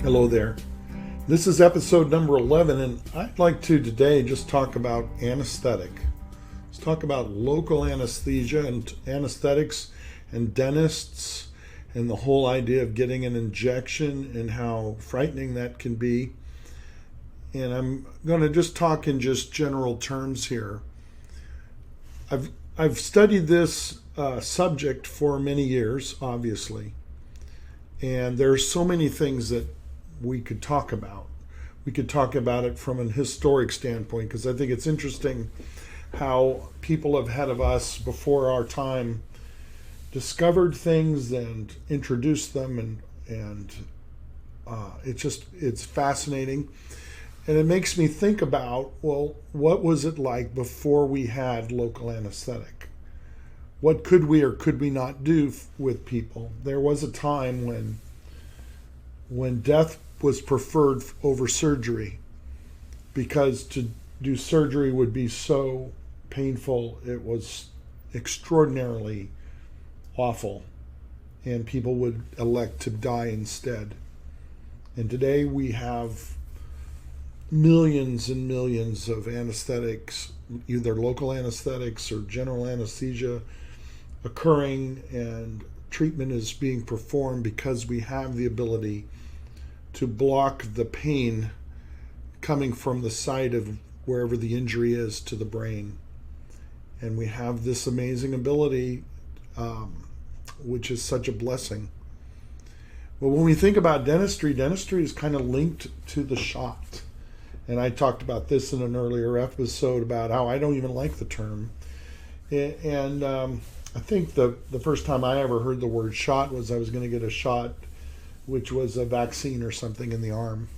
Hello there. This is episode number 11, and I'd like to today just talk about anesthetic. Let's talk about local anesthesia and anesthetics and dentists and the whole idea of getting an injection and how frightening that can be. And I'm going to just talk in just general terms here. I've studied this subject for many years, obviously, and there are so many things that we could talk about. We could talk about it from an historic standpoint, because I think it's interesting how people ahead of us before our time discovered things and introduced them, and it's fascinating. And it makes me think about, well, what was it like before we had local anesthetic? What could we or could we not do with people? There was a time when death was preferred over surgery, because to do surgery would be so painful. It was extraordinarily awful, and people would elect to die instead. And today we have millions and millions of anesthetics, either local anesthetics or general anesthesia, occurring, and treatment is being performed because we have the ability to block the pain coming from the site of wherever the injury is to the brain. And we have this amazing ability, which is such a blessing. Well, when we think about dentistry is kind of linked to the shot. And I talked about this in an earlier episode about how I don't even like the term. And I think the first time I ever heard the word shot was I was going to get a shot, which was a vaccine or something in the arm.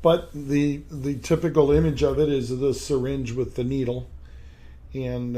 But the typical image of it is the syringe with the needle, and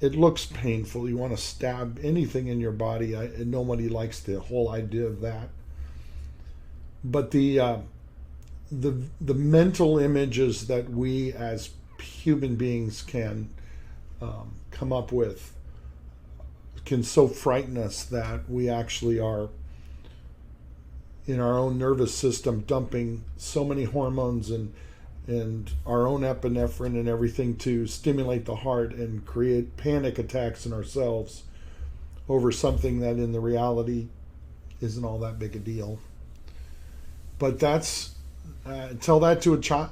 it looks painful. You want to stab anything in your body. And nobody likes the whole idea of that. But the mental images that we as human beings can come up with can so frighten us that we actually are, in our own nervous system, dumping so many hormones and our own epinephrine and everything to stimulate the heart and create panic attacks in ourselves over something that in the reality isn't all that big a deal. But tell that to a child.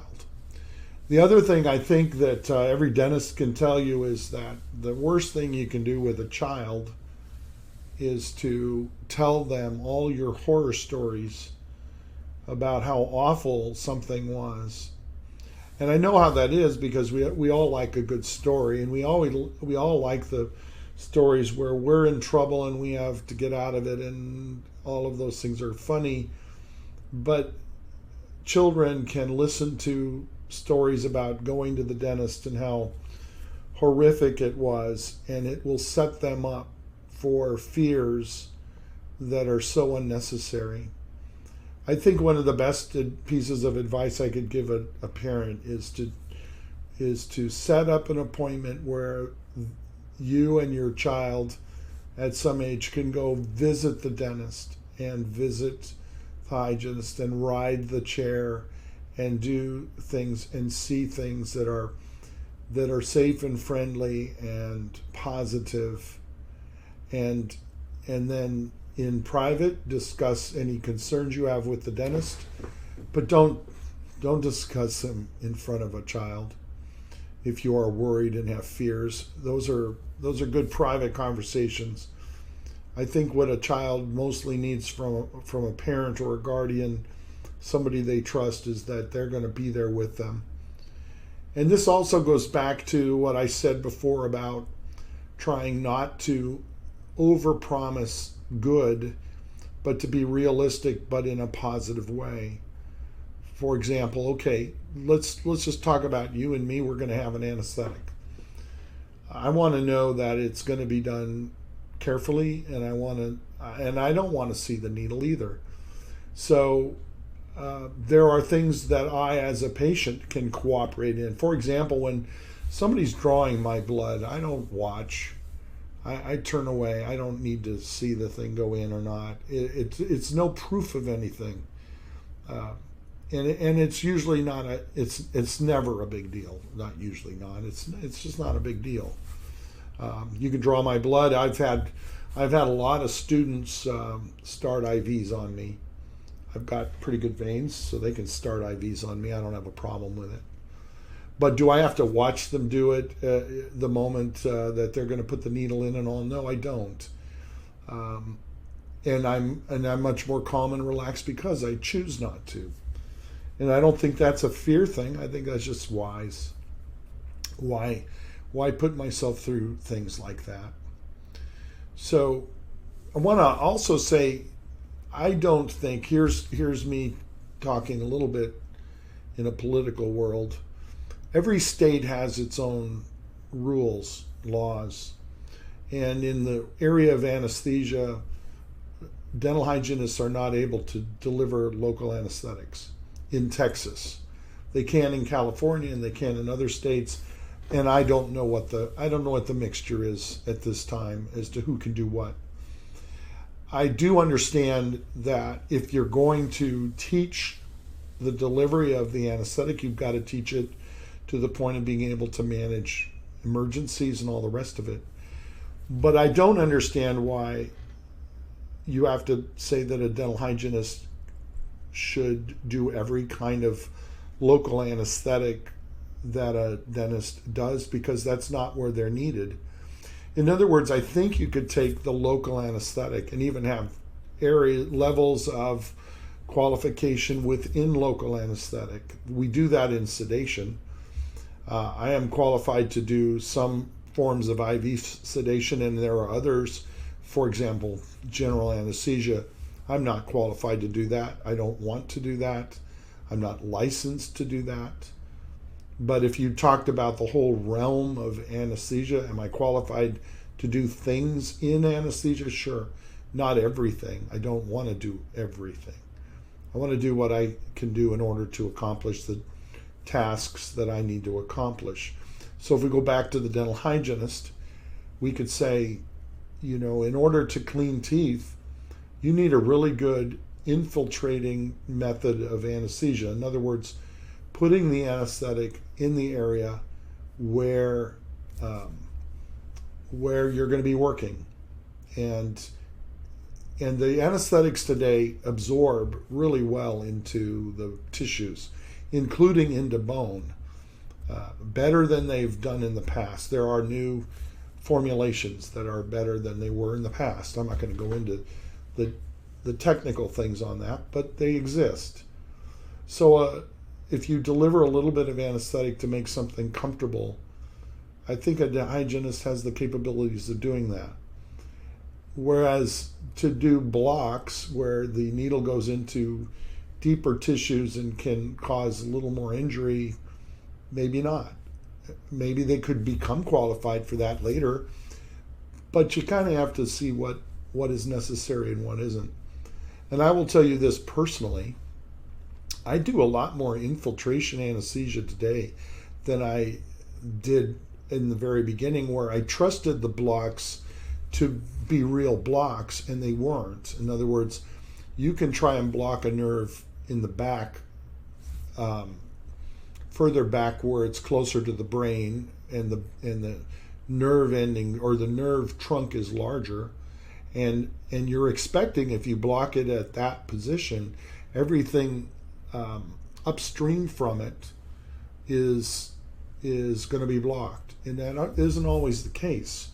The other thing I think that every dentist can tell you is that the worst thing you can do with a child is to tell them all your horror stories about how awful something was. And I know how that is, because we all like a good story, and we all like the stories where we're in trouble and we have to get out of it, and all of those things are funny. But children can listen to stories about going to the dentist and how horrific it was, and it will set them up for fears that are so unnecessary. I think one of the best pieces of advice I could give a parent is to set up an appointment where you and your child at some age can go visit the dentist and visit the hygienist and ride the chair and do things and see things that are safe and friendly and positive. And then in private discuss any concerns you have with the dentist, but don't discuss them in front of a child if you are worried and have fears. Those are good private conversations. I think what a child mostly needs from a parent or a guardian, somebody they trust, is that they're going to be there with them. And this also goes back to what I said before about trying not to overpromise good, but to be realistic, but in a positive way. For example, okay, let's just talk about you and me. We're going to have an anesthetic. I want to know that it's going to be done carefully, and I don't want to see the needle either. So there are things that I, as a patient, can cooperate in. For example, when somebody's drawing my blood, I don't watch. I turn away. I don't need to see the thing go in or not. It's no proof of anything, and it's usually not it's never a big deal. Not usually not. It's just not a big deal. You can draw my blood. I've had a lot of students start IVs on me. I've got pretty good veins, so they can start IVs on me. I don't have a problem with it. But do I have to watch them do it the moment that they're going to put the needle in and all? No, I don't. And I'm much more calm and relaxed because I choose not to. And I don't think that's a fear thing. I think that's just wise. Why put myself through things like that? So I want to also say, I don't think, here's me talking a little bit in a political world. Every state has its own rules, laws. And in the area of anesthesia, dental hygienists are not able to deliver local anesthetics in Texas. They can in California and they can in other states. And I don't know what the mixture is at this time as to who can do what. I do understand that if you're going to teach the delivery of the anesthetic, you've got to teach it to the point of being able to manage emergencies and all the rest of it. But I don't understand why you have to say that a dental hygienist should do every kind of local anesthetic that a dentist does, because that's not where they're needed. In other words, I think you could take the local anesthetic and even have area levels of qualification within local anesthetic. We do that in sedation. I am qualified to do some forms of IV sedation, and there are others. For example, general anesthesia. I'm not qualified to do that. I don't want to do that. I'm not licensed to do that. But if you talked about the whole realm of anesthesia, am I qualified to do things in anesthesia? Sure. Not everything. I don't want to do everything. I want to do what I can do in order to accomplish the tasks that I need to accomplish. So if we go back to the dental hygienist, we could say, in order to clean teeth, you need a really good infiltrating method of anesthesia. In other words, putting the anesthetic in the area where you're going to be working, and the anesthetics today absorb really well into the tissues, including into bone, better than they've done in the past. There are new formulations that are better than they were in the past. I'm not going to go into the technical things on that, but they exist. So if you deliver a little bit of anesthetic to make something comfortable, I think a hygienist has the capabilities of doing that. Whereas to do blocks where the needle goes into deeper tissues and can cause a little more injury, maybe not. Maybe they could become qualified for that later, but you kind of have to see what is necessary and what isn't. And I will tell you this personally, I do a lot more infiltration anesthesia today than I did in the very beginning, where I trusted the blocks to be real blocks, and they weren't. In other words, you can try and block a nerve in the back, further back where it's closer to the brain, and the nerve ending or the nerve trunk is larger, and you're expecting, if you block it at that position, everything upstream from it is going to be blocked, and that isn't always the case,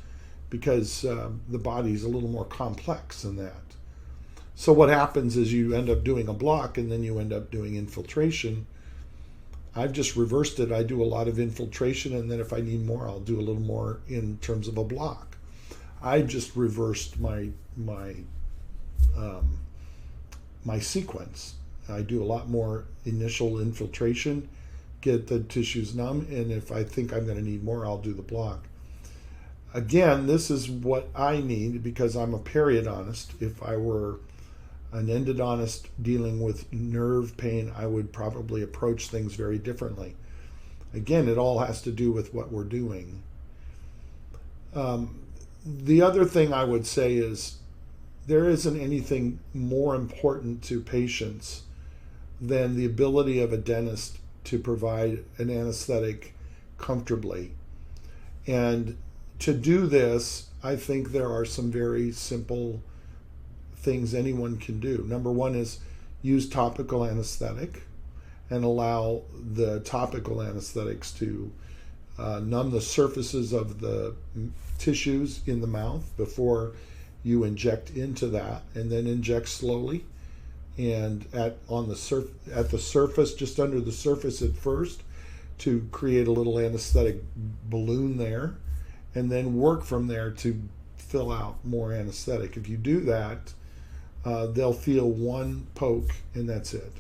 because the body's a little more complex than that. So what happens is you end up doing a block, and then you end up doing infiltration. I've just reversed it. I do a lot of infiltration, and then if I need more, I'll do a little more in terms of a block. I just reversed my sequence. I do a lot more initial infiltration, get the tissues numb, and if I think I'm going to need more, I'll do the block. Again, this is what I need because I'm a periodontist. If I were an endodontist dealing with nerve pain, I would probably approach things very differently. Again, it all has to do with what we're doing. The other thing I would say is there isn't anything more important to patients than the ability of a dentist to provide an anesthetic comfortably. And to do this, I think there are some very simple things anyone can do. Number one is use topical anesthetic and allow the topical anesthetics to numb the surfaces of the tissues in the mouth before you inject into that, and then inject slowly and at the surface, just under the surface at first, to create a little anesthetic balloon there, and then work from there to fill out more anesthetic. If you do that, they'll feel one poke and that's it.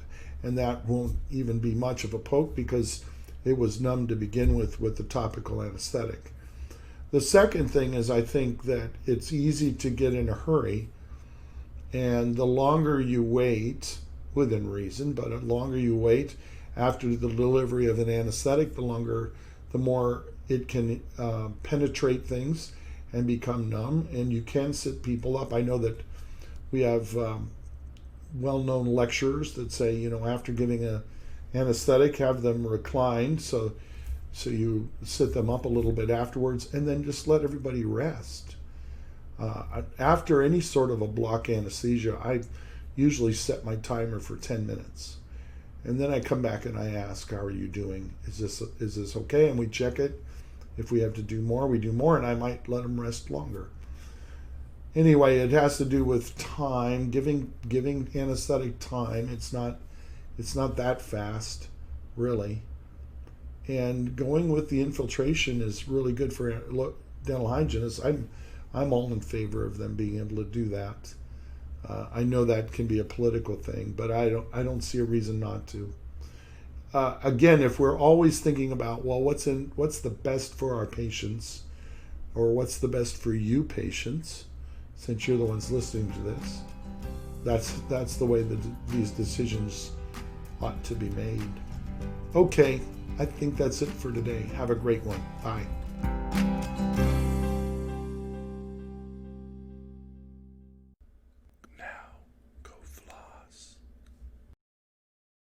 And that won't even be much of a poke because it was numb to begin with the topical anesthetic. The second thing is I think that it's easy to get in a hurry, and the longer you wait, within reason, but the longer you wait after the delivery of an anesthetic, the more it can penetrate things and become numb, and you can sit people up. I know that we have well-known lecturers that say, after giving a anesthetic, have them reclined so you sit them up a little bit afterwards, and then just let everybody rest. After any sort of a block anesthesia, I usually set my timer for 10 minutes. And then I come back and I ask, how are you doing? Is this okay? And we check it. If we have to do more, we do more, and I might let them rest longer. Anyway, it has to do with time, giving anesthetic time. It's not that fast, really. And going with the infiltration is really good for dental hygienists. I'm all in favor of them being able to do that. I know that can be a political thing, but I don't see a reason not to. Again, if we're always thinking about, well, what's the best for our patients, or what's the best for you patients, since you're the ones listening to this, that's the way that these decisions ought to be made. Okay, I think that's it for today. Have a great one. Bye.